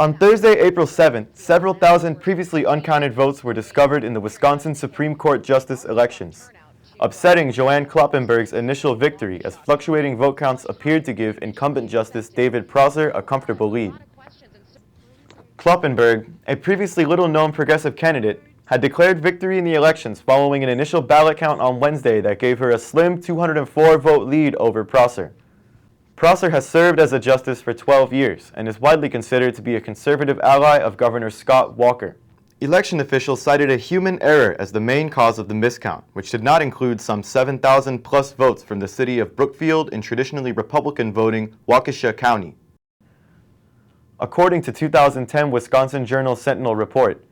On Thursday, April 7th, several thousand previously uncounted votes were discovered in the Wisconsin Supreme Court justice elections, upsetting Joanne Kloppenburg's initial victory as fluctuating vote counts appeared to give incumbent Justice David Prosser a comfortable lead. Kloppenburg, a previously little-known progressive candidate, had declared victory in the elections following an initial ballot count on Wednesday that gave her a slim 204-vote lead over Prosser. Prosser has served as a justice for 12 years and is widely considered to be a conservative ally of Governor Scott Walker. Election officials cited a human error as the main cause of the miscount, which did not include some 7,000 plus votes from the city of Brookfield in traditionally Republican voting Waukesha County. According to 2010 Wisconsin Journal Sentinel report,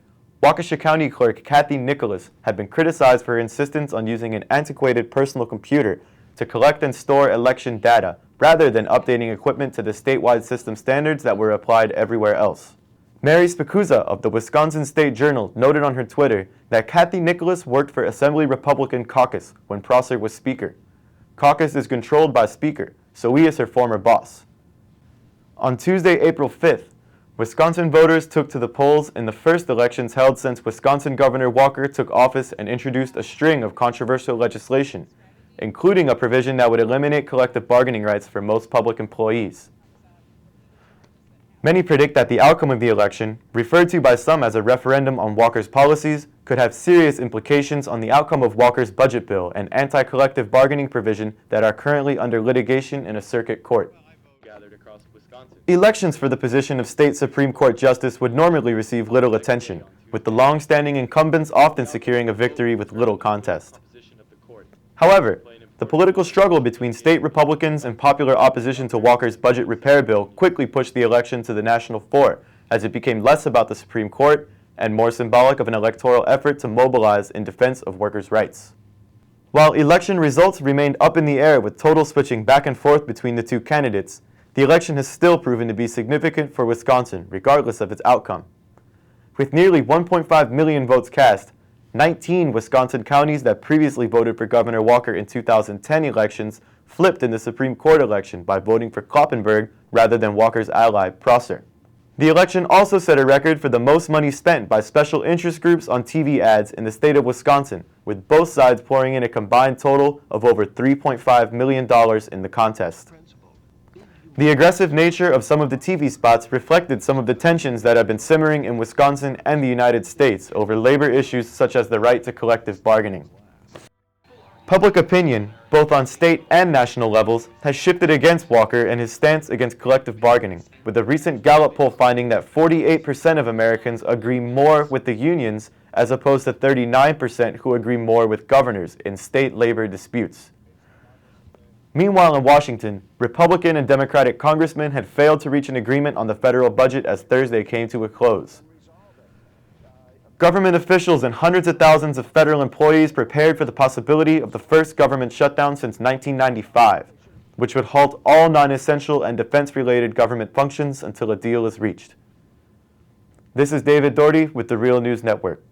Waukesha County Clerk Kathy Nicholas had been criticized for her insistence on using an antiquated personal computer to collect and store election data, rather than updating equipment to the statewide system standards that were applied everywhere else. Mary Spikuza of the Wisconsin State Journal noted on her Twitter that Kathy Nicholas worked for Assembly Republican Caucus when Prosser was Speaker. Caucus is controlled by Speaker, so he is her former boss. On Tuesday, April 5th, Wisconsin voters took to the polls in the first elections held since Wisconsin Governor Walker took office and introduced a string of controversial legislation, including a provision that would eliminate collective bargaining rights for most public employees. Many predict that the outcome of the election, referred to by some as a referendum on Walker's policies, could have serious implications on the outcome of Walker's budget bill and anti-collective bargaining provision that are currently under litigation in a circuit court. Elections for the position of state Supreme Court justice would normally receive little attention, with the long-standing incumbents often securing a victory with little contest. However, the political struggle between state Republicans and popular opposition to Walker's budget repair bill quickly pushed the election to the national fore, as it became less about the Supreme Court and more symbolic of an electoral effort to mobilize in defense of workers' rights. While election results remained up in the air with total switching back and forth between the two candidates, the election has still proven to be significant for Wisconsin, regardless of its outcome. With nearly 1.5 million votes cast, 19 Wisconsin counties that previously voted for Governor Walker in 2010 elections flipped in the Supreme Court election by voting for Kloppenburg rather than Walker's ally, Prosser. The election also set a record for the most money spent by special interest groups on TV ads in the state of Wisconsin, with both sides pouring in a combined total of over $3.5 million in the contest. The aggressive nature of some of the TV spots reflected some of the tensions that have been simmering in Wisconsin and the United States over labor issues such as the right to collective bargaining. Public opinion, both on state and national levels, has shifted against Walker and his stance against collective bargaining, with a recent Gallup poll finding that 48% of Americans agree more with the unions as opposed to 39% who agree more with governors in state labor disputes. Meanwhile, in Washington, Republican and Democratic congressmen had failed to reach an agreement on the federal budget as Thursday came to a close. Government officials and hundreds of thousands of federal employees prepared for the possibility of the first government shutdown since 1995, which would halt all non-essential and defense-related government functions until a deal is reached. This is David Doherty with the Real News Network.